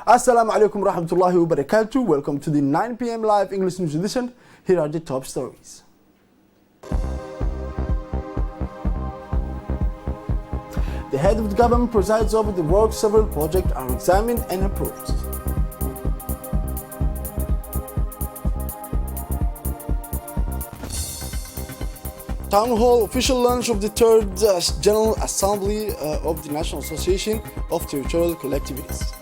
Assalamu alaikum rahmatullahi wa barakatuh. Welcome to the 9 p.m. live English news edition. Here are the top stories. The head of the government presides over the work. Several projects are examined and approved. Town Hall official launch of the third General Assembly of the National Association of Territorial Collectivities.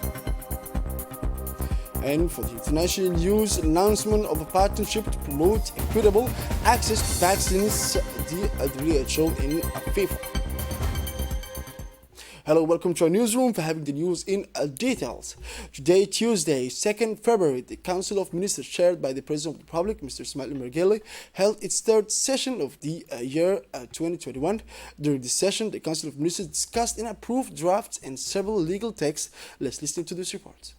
And for the international news, announcement of a partnership to promote equitable access to vaccines, the WHO in favor. Hello, welcome to our newsroom for having the news in details. Today, Tuesday, 2nd February, the Council of Ministers chaired by the President of the Republic, Mr. Ismail Mergele, held its third session of the year 2021. During this session, the Council of Ministers discussed and approved drafts and several legal texts. Let's listen to this report.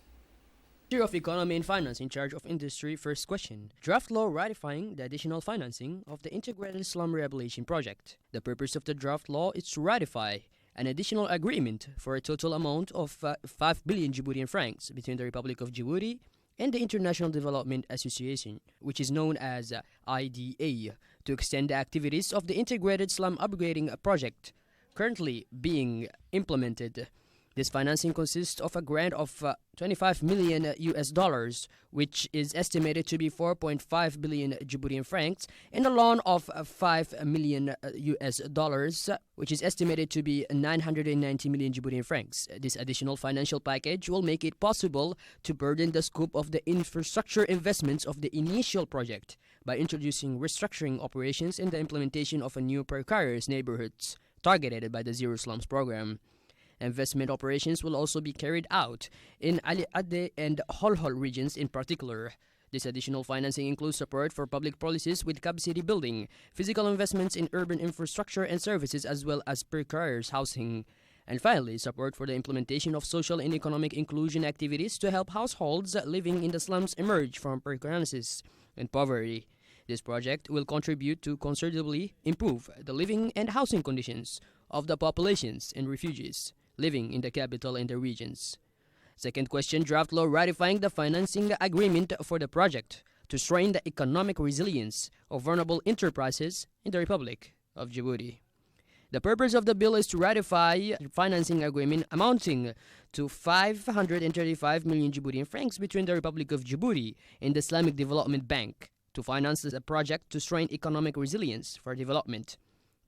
Minister of Economy and Finance in charge of Industry. First question. Draft law ratifying the additional financing of the Integrated Slum Rehabilitation Project. The purpose of the draft law is to ratify an additional agreement for a total amount of 5 billion Djiboutian francs between the Republic of Djibouti and the International Development Association, which is known as IDA, to extend the activities of the Integrated Slum Upgrading Project currently being implemented. This financing consists of a grant of 25 million US dollars, which is estimated to be 4.5 billion Djiboutian francs, and a loan of 5 million US dollars, which is estimated to be 990 million Djiboutian francs. This additional financial package will make it possible to burden the scope of the infrastructure investments of the initial project by introducing restructuring operations and the implementation of a new precarious neighborhoods targeted by the Zero Slums program. Investment operations will also be carried out in Ali Adde and Holhol regions in particular. This additional financing includes support for public policies with capacity building, physical investments in urban infrastructure and services, as well as precarious housing. And finally, support for the implementation of social and economic inclusion activities to help households living in the slums emerge from precariousness and poverty. This project will contribute to considerably improve the living and housing conditions of the populations and refugees living in the capital and the regions. Second question, draft law ratifying the financing agreement for the project to strengthen the economic resilience of vulnerable enterprises in the Republic of Djibouti. The purpose of the bill is to ratify a financing agreement amounting to 535 million Djiboutian francs between the Republic of Djibouti and the Islamic Development Bank to finance a project to strengthen economic resilience for development.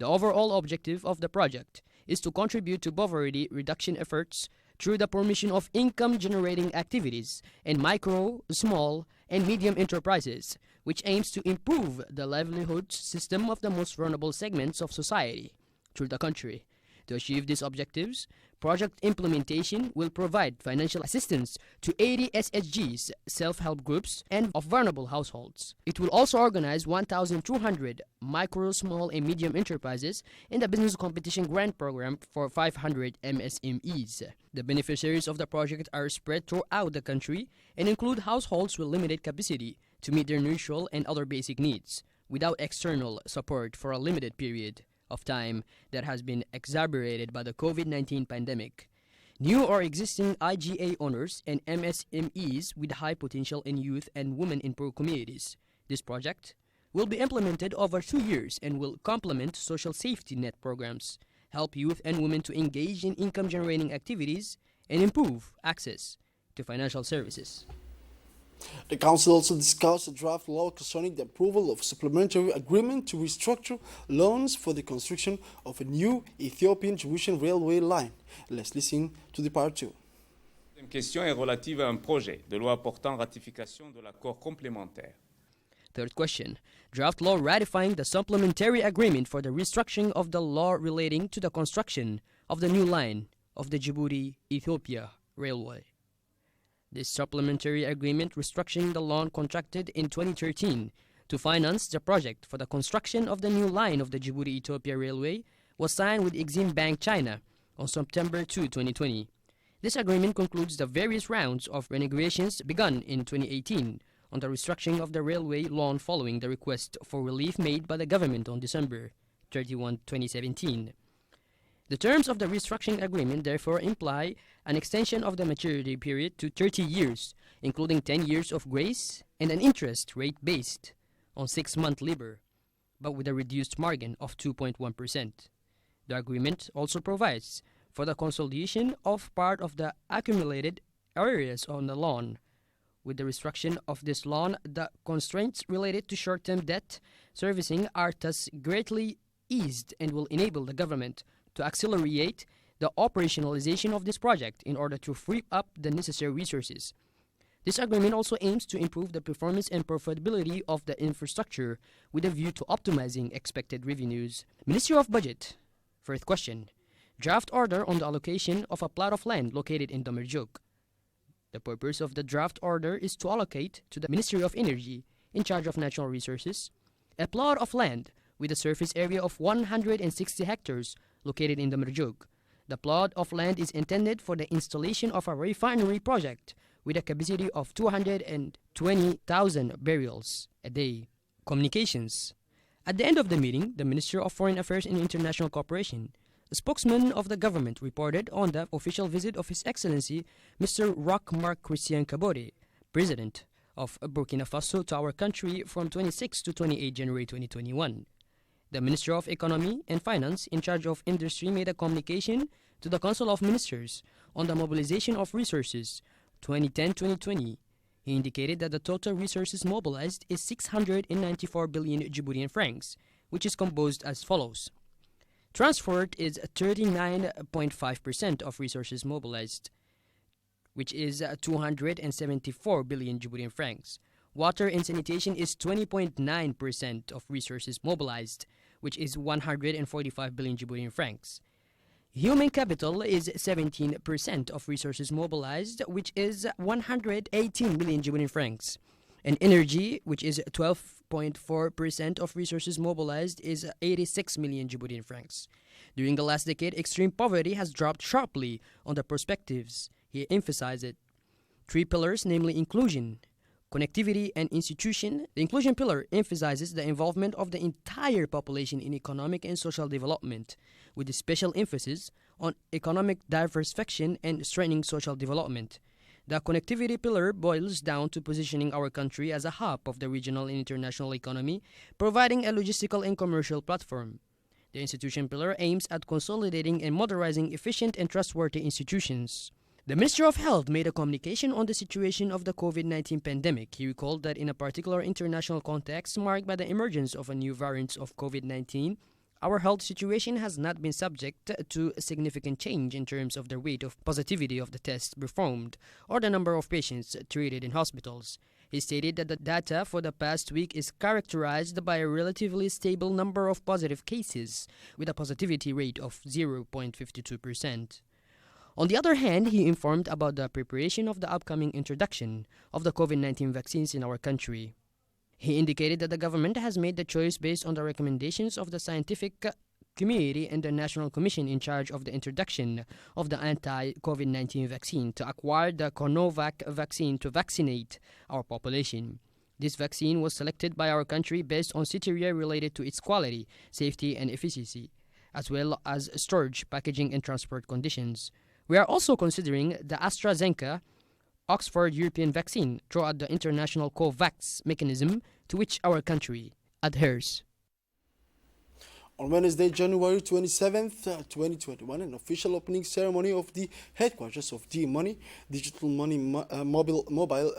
The overall objective of the project is to contribute to poverty reduction efforts through the promotion of income-generating activities in micro, small, and medium enterprises, which aims to improve the livelihood system of the most vulnerable segments of society through the country. To achieve these objectives, project implementation will provide financial assistance to 80 SHGs, self-help groups, and of vulnerable households. It will also organize 1,200 micro, small, and medium enterprises in the business competition grant program for 500 MSMEs. The beneficiaries of the project are spread throughout the country and include households with limited capacity to meet their nutritional and other basic needs without external support for a limited period of time that has been exacerbated by the COVID-19 pandemic. New or existing IGA owners and MSMEs with high potential in youth and women in poor communities. This project will be implemented over 2 years and will complement social safety net programs, help youth and women to engage in income-generating activities, and improve access to financial services. The Council also discussed a draft law concerning the approval of a supplementary agreement to restructure loans for the construction of a new Ethiopian-Djiboutian railway line. Let's listen to the part 2. La question est relative à un projet de loi portant ratification de l'accord complémentaire. Third question, draft law ratifying the supplementary agreement for the restructuring of the law relating to the construction of the new line of the Djibouti-Ethiopia railway. This supplementary agreement restructuring the loan contracted in 2013 to finance the project for the construction of the new line of the Djibouti-Ethiopia Railway was signed with Exim Bank China on September 2, 2020. This agreement concludes the various rounds of renegotiations begun in 2018 on the restructuring of the railway loan following the request for relief made by the government on December 31, 2017. The terms of the restructuring agreement therefore imply an extension of the maturity period to 30 years, including 10 years of grace and an interest rate based on 6-month LIBOR, but with a reduced margin of 2.1%. The agreement also provides for the consolidation of part of the accumulated arrears on the loan. With the restructuring of this loan, the constraints related to short-term debt servicing are thus greatly eased and will enable the government to accelerate the operationalization of this project in order to free up the necessary resources. This agreement also aims to improve the performance and profitability of the infrastructure with a view to optimizing expected revenues. Ministry of Budget. First question. Draft order on the allocation of a plot of land located in Damerjog. The purpose of the draft order is to allocate to the Ministry of Energy, in charge of natural resources, a plot of land with a surface area of 160 hectares located in Damerjog. The plot of land is intended for the installation of a refinery project with a capacity of 220,000 barrels a day. Communications. At the end of the meeting, the Minister of Foreign Affairs and International Cooperation, a spokesman of the government, reported on the official visit of His Excellency Mr. Roch Marc Christian Kabore, President of Burkina Faso, to our country from 26 to 28 January 2021. The Minister of Economy and Finance, in charge of industry, made a communication to the Council of Ministers on the mobilization of resources 2010-2020. He indicated that the total resources mobilized is 694 billion Djiboutian francs, which is composed as follows. Transport is 39.5% of resources mobilized, which is 274 billion Djiboutian francs. Water and sanitation is 20.9% of resources mobilized, which is 145 billion Djiboutian francs. Human capital is 17% of resources mobilized, which is 118 billion Djiboutian francs. And energy, which is 12.4% of resources mobilized, is 86 million Djiboutian francs. During the last decade, extreme poverty has dropped sharply on the perspectives. He emphasized it. 3 pillars, namely inclusion, connectivity, and institution. The inclusion pillar emphasizes the involvement of the entire population in economic and social development, with a special emphasis on economic diversification and strengthening social development. The connectivity pillar boils down to positioning our country as a hub of the regional and international economy, providing a logistical and commercial platform. The institution pillar aims at consolidating and modernizing efficient and trustworthy institutions. The Minister of Health made a communication on the situation of the COVID-19 pandemic. He recalled that in a particular international context marked by the emergence of a new variant of COVID-19, our health situation has not been subject to a significant change in terms of the rate of positivity of the tests performed or the number of patients treated in hospitals. He stated that the data for the past week is characterized by a relatively stable number of positive cases, with a positivity rate of 0.52%. On the other hand, he informed about the preparation of the upcoming introduction of the COVID-19 vaccines in our country. He indicated that the government has made the choice based on the recommendations of the scientific community and the National Commission in charge of the introduction of the anti-COVID-19 vaccine to acquire the CoronaVac vaccine to vaccinate our population. This vaccine was selected by our country based on criteria related to its quality, safety, and efficiency, as well as storage, packaging, and transport conditions. We are also considering the AstraZeneca Oxford European vaccine throughout the international COVAX mechanism to which our country adheres. On Wednesday, January 27th, 2021, an official opening ceremony of the headquarters of D-Money, Digital Money Mobile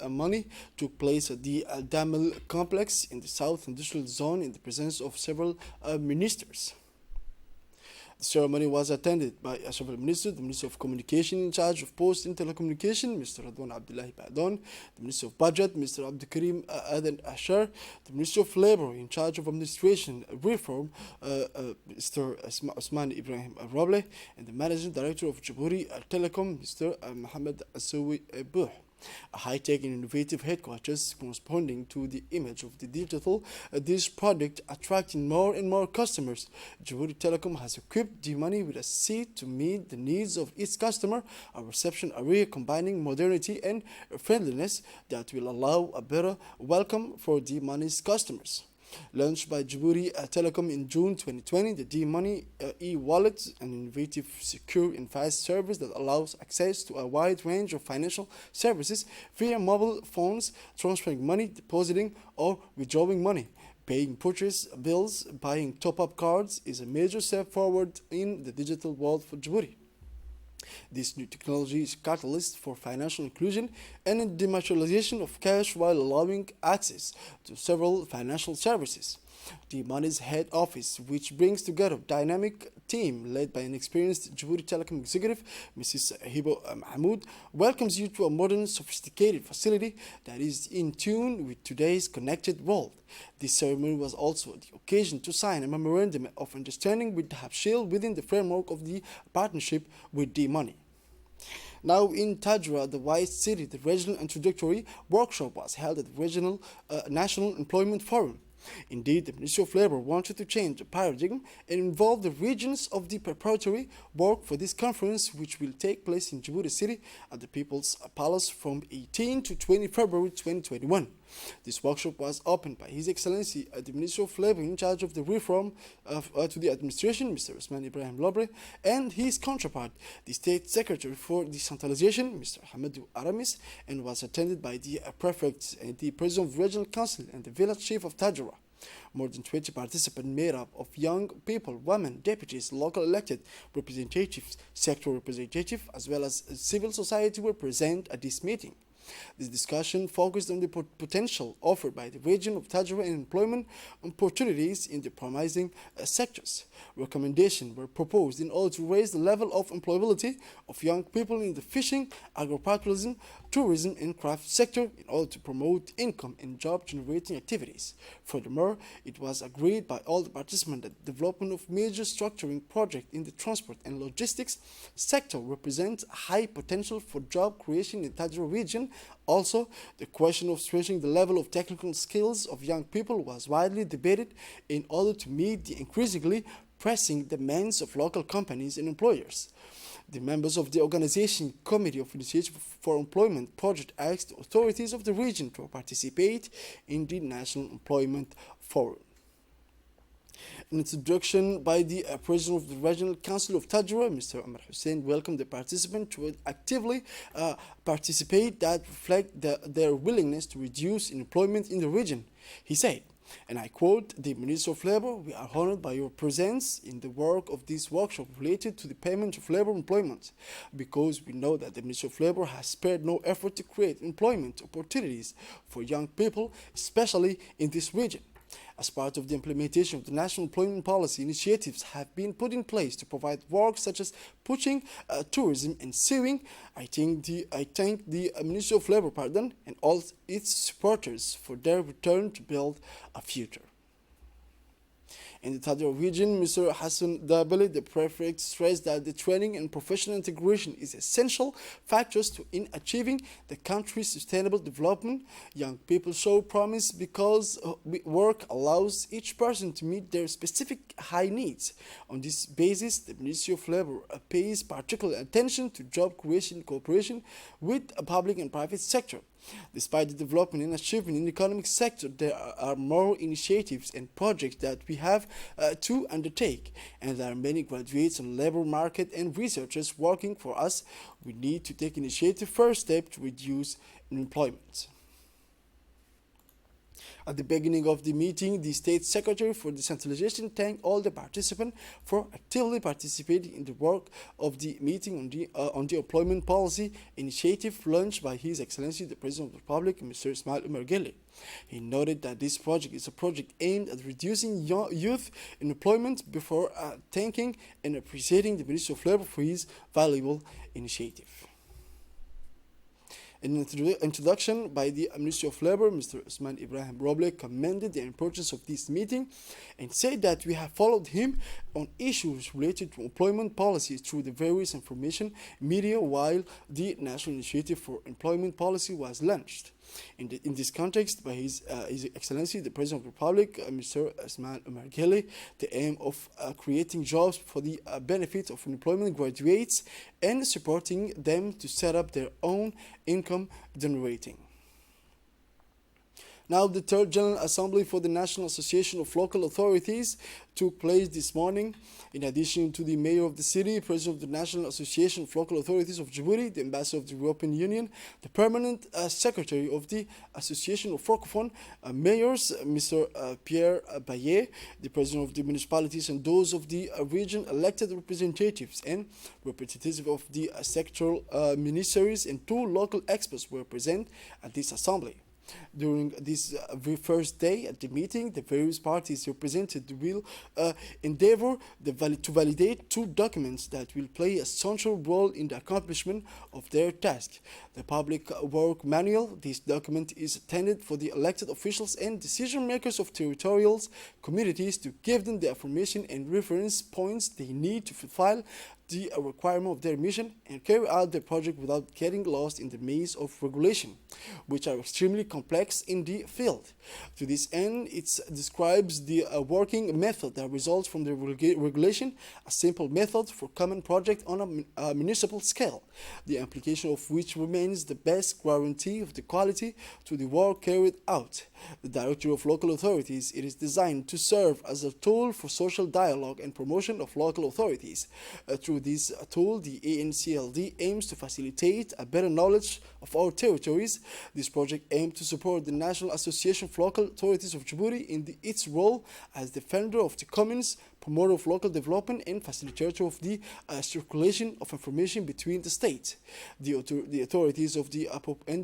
Money, took place at the Damel complex in the South Industrial Zone in the presence of several ministers. The ceremony was attended by several ministers: the Minister of Communication in charge of Post and Telecommunication, Mr. Radwan Abdullahi Badon, the Minister of Budget, Mr. Abdulkarim Aden Ashar, the Minister of Labor in charge of Administration Reform, Mr. Osman Ibrahim Roble, and the Managing Director of Djibouti Telecom, Mr. Mohammed Asoui Buh. A high-tech and innovative headquarters corresponding to the image of the digital this product attracting more and more customers. Djibouti Telecom has equipped D-Money with a seat to meet the needs of its customer, a reception area combining modernity and friendliness that will allow a better welcome for D-Money's customers. Launched by Djibouti Telecom in June 2020, the D-Money e-wallet, an innovative, secure, and fast service that allows access to a wide range of financial services via mobile phones, transferring money, depositing, or withdrawing money. Paying purchase bills, buying top-up cards is a major step forward in the digital world for Djibouti. This new technology is a catalyst for financial inclusion and dematerialization of cash while allowing access to several financial services. The Money's head office, which brings together a dynamic team led by an experienced Djibouti Telecom executive, Mrs. Hibo Mahmoud, welcomes you to a modern, sophisticated facility that is in tune with today's connected world. This ceremony was also the occasion to sign a memorandum of understanding with Habshil within the framework of the partnership with the Money. Now in Tajra, the White City, the regional introductory workshop was held at the Regional National Employment Forum. Indeed, the Ministry of Labour wanted to change the paradigm and involve the regions of the preparatory work for this conference, which will take place in Djibouti City at the People's Palace from 18 to 20 February 2021. This workshop was opened by His Excellency the Minister of Labour in charge of the reform to the administration, Mr. Usman Ibrahim Lobre, and his counterpart, the State Secretary for Decentralization, Mr. Hamadou Aramis, and was attended by the prefect and the President of the Regional Council and the Village Chief of Tajura. More than 20 participants made up of young people, women, deputies, local elected representatives, sector representatives, as well as civil society were present at this meeting. This discussion focused on the potential offered by the region of Tajura and employment opportunities in the promising sectors. Recommendations were proposed in order to raise the level of employability of young people in the fishing, agriculturism, tourism, and craft sector in order to promote income and job-generating activities. Furthermore, it was agreed by all the participants that the development of major structuring projects in the transport and logistics sector represents high potential for job creation in the Tajura region. Also, the question of strengthening the level of technical skills of young people was widely debated in order to meet the increasingly pressing demands of local companies and employers. The members of the Organization Committee of Initiative for Employment project asked authorities of the region to participate in the National Employment Forum. An introduction by the President of the Regional Council of Tajura, Mr. Omar Hussein, welcomed the participants to actively participate that reflect their willingness to reduce unemployment in the region. He said, and I quote, "The Minister of Labour, we are honored by your presence in the work of this workshop related to the payment of labour employment, because we know that the Ministry of Labour has spared no effort to create employment opportunities for young people, especially in this region. As part of the implementation of the national employment policy, initiatives have been put in place to provide work such as poaching, tourism, and sewing. I thank the Ministry of Labour, and all its supporters for their return to build a future." In the Tajura region, Mr. Hassan Dabali, the prefect, stressed that the training and professional integration is essential factors in achieving the country's sustainable development. Young people show promise because work allows each person to meet their specific high needs. On this basis, the Ministry of Labour pays particular attention to job creation cooperation with the public and private sector. Despite the development and achievement in the economic sector, there are more initiatives and projects that we have to undertake, and there are many graduates on the labor market and researchers working for us. We need to take initiative first step to reduce unemployment. At the beginning of the meeting, the State Secretary for Decentralization thanked all the participants for actively participating in the work of the meeting on the employment policy initiative launched by His Excellency the President of the Republic, Mr. Ismail Umar Gele. He noted that this project is a project aimed at reducing youth unemployment before thanking and appreciating the Ministry of Labour for his valuable initiative. In an introduction by the Ministry of Labour, Mr. Usman Ibrahim Roble commended the importance of this meeting and said that we have followed him on issues related to employment policy through the various information media while the National Initiative for Employment Policy was launched. In this context, by His Excellency, the President of the Republic, Mr. Ismail Umar Gele, the aim of creating jobs for the benefit of unemployment graduates and supporting them to set up their own income generating. Now, the third General Assembly for the National Association of Local Authorities took place this morning. In addition to the mayor of the city, president of the National Association of Local Authorities of Djibouti, the ambassador of the European Union, the permanent secretary of the Association of Francophone Mayors, Mr. Pierre Bayet, the president of the municipalities, and those of the region elected representatives and representatives of the sectoral ministries, and two local experts were present at this assembly. During this first day at the meeting, the various parties represented will endeavor to validate two documents that will play a central role in the accomplishment of their task. The Public Work Manual. This document is intended for the elected officials and decision makers of territorial communities to give them the information and reference points they need to fulfill the requirement of their mission and carry out their project without getting lost in the maze of regulation, which are extremely complex in the field. To this end, it describes the working method that results from the regulation, a simple method for common project on a municipal scale, the application of which remains the best guarantee of the quality to the work carried out. The Director of Local Authorities, it is designed to serve as a tool for social dialogue and promotion of local authorities. Through this tool, the ANCLD aims to facilitate a better knowledge of our territories. This project aims to support the National Association of Local Authorities of Djibouti in its role as defender of the commons, promoter of local development, and facilitator of the circulation of information between the states, the authorities of the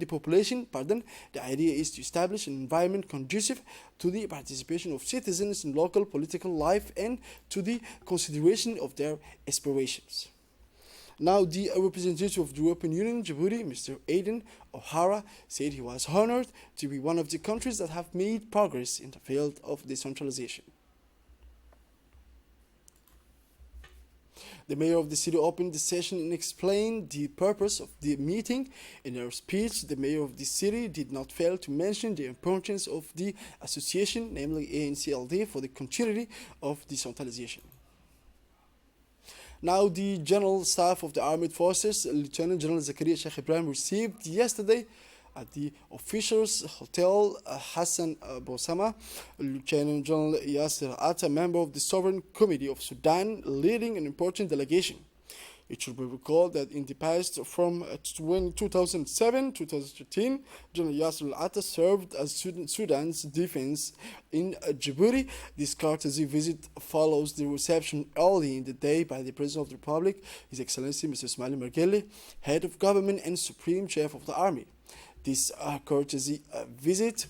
population. The idea is to establish an environment conducive to the participation of citizens in local political life and to the consideration of their aspirations. Now, the representative of the European Union, Djibouti, Mr. Aiden O'Hara, said he was honored to be one of the countries that have made progress in the field of decentralization. The mayor of the city opened the session and explained the purpose of the meeting. In her speech, the mayor of the city did not fail to mention the importance of the association, namely ANCLD, for the continuity of decentralization. Now, the General Staff of the Armed Forces, Lieutenant General Zakaria Sheikh Ibrahim, received yesterday at the officials' hotel Hassan Bosama, Lieutenant General Yasser Atta, member of the Sovereign Committee of Sudan, leading an important delegation. It should be recalled that in the past, from 2007 to 2013, General Yasser Atta served as Sudan's defense in Djibouti. This courtesy visit follows the reception early in the day by the President of the Republic, His Excellency Mr. Ismail Mergeli, Head of Government and Supreme Chief of the Army. This courtesy visit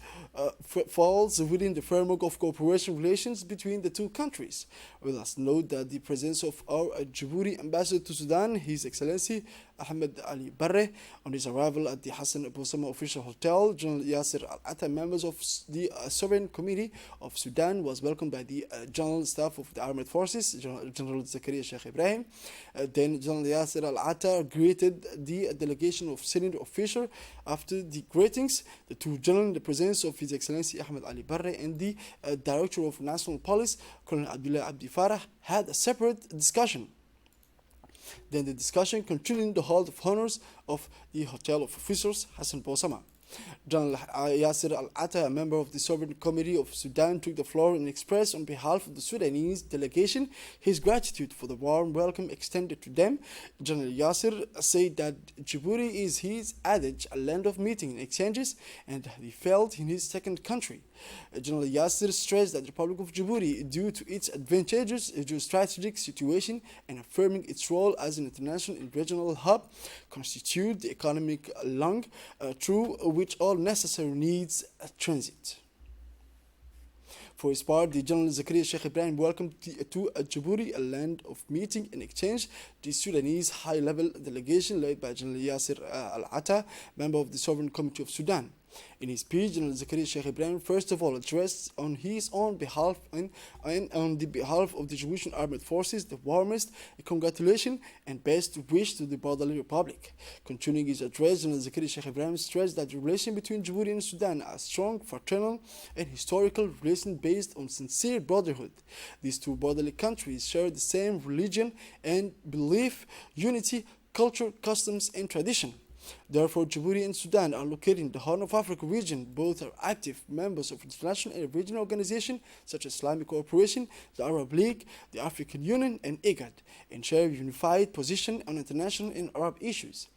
falls within the framework of cooperation relations between the two countries. We must note that the presence of our Djibouti ambassador to Sudan, His Excellency Ahmed Ali Barre, on his arrival at the Hassan Bosama official hotel, General Yasser Al-Atta, members of the Sovereign Committee of Sudan, was welcomed by the General Staff of the Armed Forces, General Zakaria Sheikh Ibrahim. Then General Yasser Al-Atta greeted the delegation of senior officials. After the greetings, the two generals, in the presence of His Excellency Ahmed Ali Barre and the Director of National Police, Colonel Abdullah Abdi Farah, had a separate discussion. Then the discussion continued in the Hall of Honors of the Hotel of Officers, Hassan Bosama. General Yasser Al-Atta, a member of the Sovereign Committee of Sudan, took the floor and expressed on behalf of the Sudanese delegation his gratitude for the warm welcome extended to them. General Yasser said that Djibouti is his adage, a land of meeting and exchanges, and he felt in his second country. General Yasser stressed that the Republic of Djibouti, due to its advantageous geostrategic situation and affirming its role as an international and regional hub, constitute the economic lung through which all necessary needs transit. For his part, the General Zakaria Sheikh Ibrahim welcomed to Djibouti, a land of meeting and exchange, the Sudanese high-level delegation led by General Yasser Al-Atta, member of the Sovereign Committee of Sudan. In his speech, General Zakaria Sheikh Ibrahim first of all addressed on his own behalf and on the behalf of the Djiboutian Armed Forces the warmest congratulations and best wish to the Borderland Republic. Continuing his address, General Zakaria Sheikh Ibrahim stressed that the relation between Djibouti and Sudan are strong, fraternal, and historical relations based on sincere brotherhood. These two borderland countries share the same religion and belief, unity, culture, customs, and tradition. Therefore, Djibouti and Sudan are located in the Horn of Africa region. Both are active members of international and regional organizations such as Islamic Cooperation, the Arab League, the African Union, and IGAD, and share a unified position on international and Arab issues.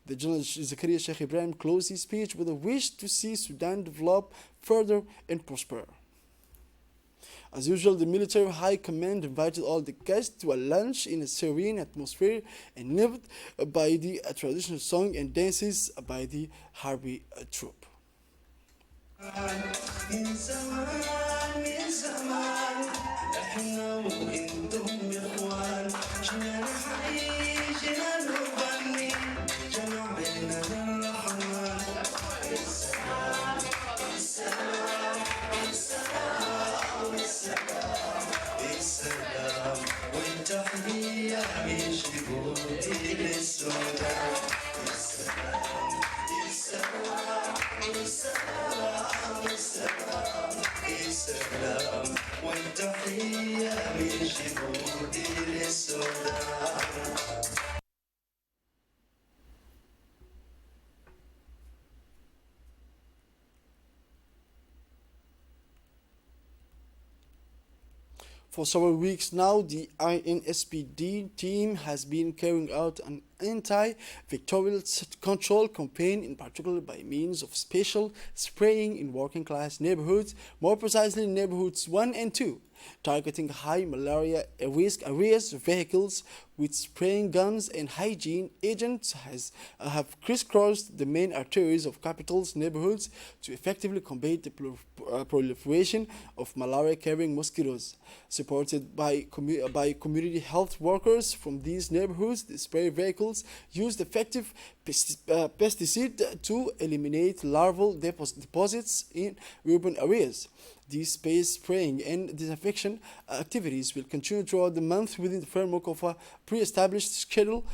The General Zakaria Sheikh Ibrahim closed his speech with a wish to see Sudan develop further and prosper. As usual, the military high command invited all the guests to a lunch in a serene atmosphere enabled by the traditional song and dances by the Harbi troop. For several weeks now, the INSPD team has been carrying out an anti-vectorial control campaign, in particular by means of special spraying in working-class neighborhoods, more precisely neighborhoods 1 and 2, targeting high malaria risk areas. Vehicles with spraying guns and hygiene agents have crisscrossed the main arteries of capital's neighborhoods to effectively combat the proliferation of malaria-carrying mosquitoes. Supported by community health workers from these neighborhoods, the spray vehicles used effective pesticide to eliminate larval deposits in urban areas. These space spraying and disinfection activities will continue throughout the month within the framework of a pre-established schedule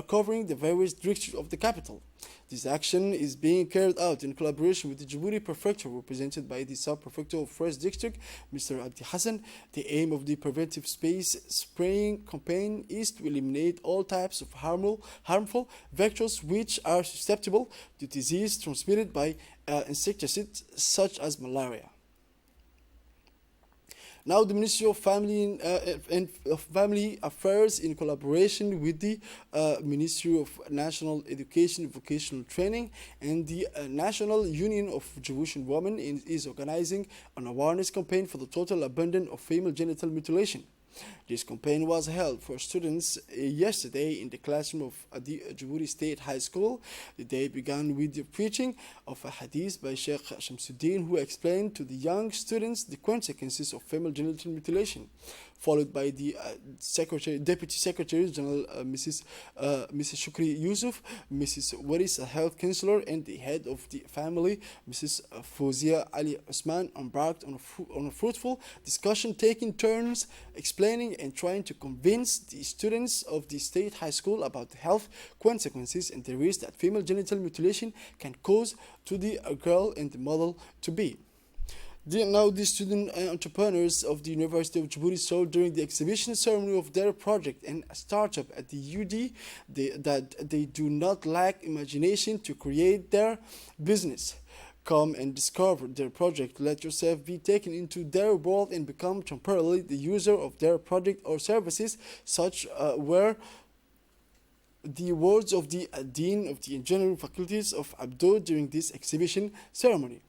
covering the various districts of the capital. This action is being carried out in collaboration with the Djibouti Prefecture, represented by the Sub-Prefecture of First District, Mr. Abdi Hassan. The aim of the preventive space spraying campaign is to eliminate all types of harmful vectors which are susceptible to disease transmitted by insecticides such as malaria. Now, the Ministry of Family Affairs, in collaboration with the Ministry of National Education and Vocational Training and the National Union of Djiboutian Women, is organizing an awareness campaign for the total abandon of female genital mutilation. This campaign was held for students yesterday in the classroom of the Djibouti State High School. The day began with the preaching of a hadith by Sheikh Shamsuddin, who explained to the young students the consequences of female genital mutilation, followed by the Deputy Secretary General Mrs. Shukri Yusuf, Mrs. Waris, a health counselor, and the head of the family, Mrs. Fawzia Ali Usman, embarked on a fruitful discussion, taking turns explaining and trying to convince the students of the State High School about the health consequences and the risk that female genital mutilation can cause to the girl and the mother to be. Now, the student entrepreneurs of the University of Djibouti saw during the exhibition ceremony of their project and a startup at the UD that they do not lack imagination to create their business. Come and discover their project. Let yourself be taken into their world and become temporarily the user of their product or services. Such were the words of the Dean of the Engineering Faculties of Abdo during this exhibition ceremony.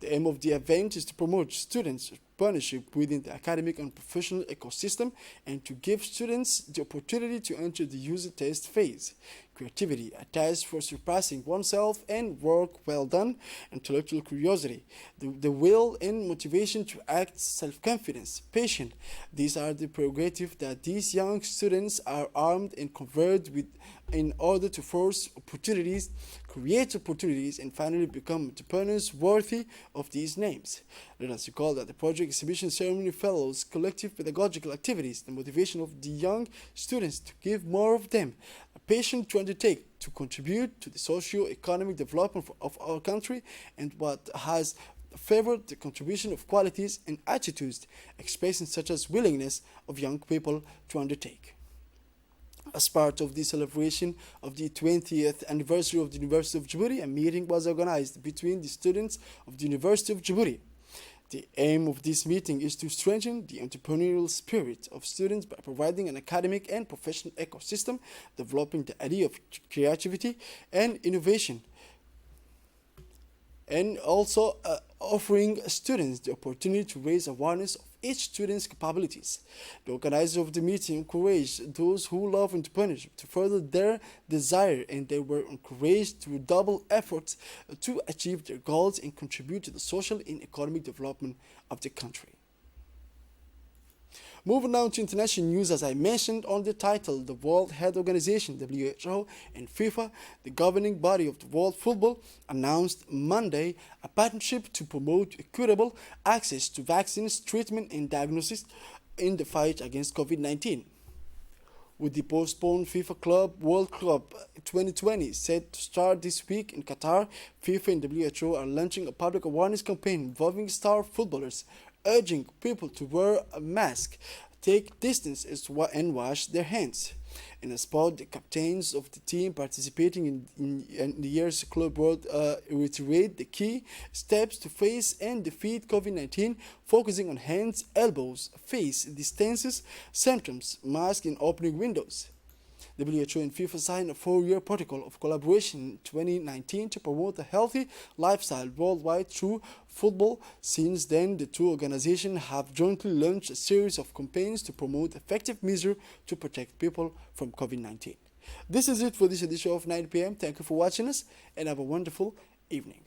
The aim of the event is to promote students' partnership within the academic and professional ecosystem and to give students the opportunity to enter the user test phase. Creativity, a task for surpassing oneself, and work well done, intellectual curiosity, the will and motivation to act, self-confidence, patience. These are the prerogatives that these young students are armed and conferred with in order to force opportunities, create opportunities, and finally become entrepreneurs worthy of these names. Let us recall that the project exhibition ceremony follows collective pedagogical activities, the motivation of the young students to give more of them, a passion to undertake, to contribute to the socio-economic development of our country, and what has favored the contribution of qualities and attitudes expressing such as willingness of young people to undertake. As part of the celebration of the 20th anniversary of the University of Djibouti, a meeting was organized between the students of the University of Djibouti. The aim of this meeting is to strengthen the entrepreneurial spirit of students by providing an academic and professional ecosystem, developing the idea of creativity and innovation, and also offering students the opportunity to raise awareness of each student's capabilities. The organizer of the meeting encouraged those who love entrepreneurship to further their desire, and they were encouraged to redouble efforts to achieve their goals and contribute to the social and economic development of the country. Moving now to international news, as I mentioned on the title, the World Health Organization (WHO) and FIFA, the governing body of the world football, announced Monday a partnership to promote equitable access to vaccines, treatment, and diagnosis in the fight against COVID-19. With the postponed FIFA Club World Cup 2020 set to start this week in Qatar, FIFA and WHO are launching a public awareness campaign involving star footballers, urging people to wear a mask, take distance, and wash their hands. In a spot, the captains of the team participating in the year's Club World reiterate the key steps to face and defeat COVID-19, focusing on hands, elbows, face distances, symptoms, masks, and opening windows. WHO and FIFA signed a 4-year protocol of collaboration in 2019 to promote a healthy lifestyle worldwide through football. Since then, the two organizations have jointly launched a series of campaigns to promote effective measures to protect people from COVID-19. This is it for this edition of 9 p.m. Thank you for watching us and have a wonderful evening.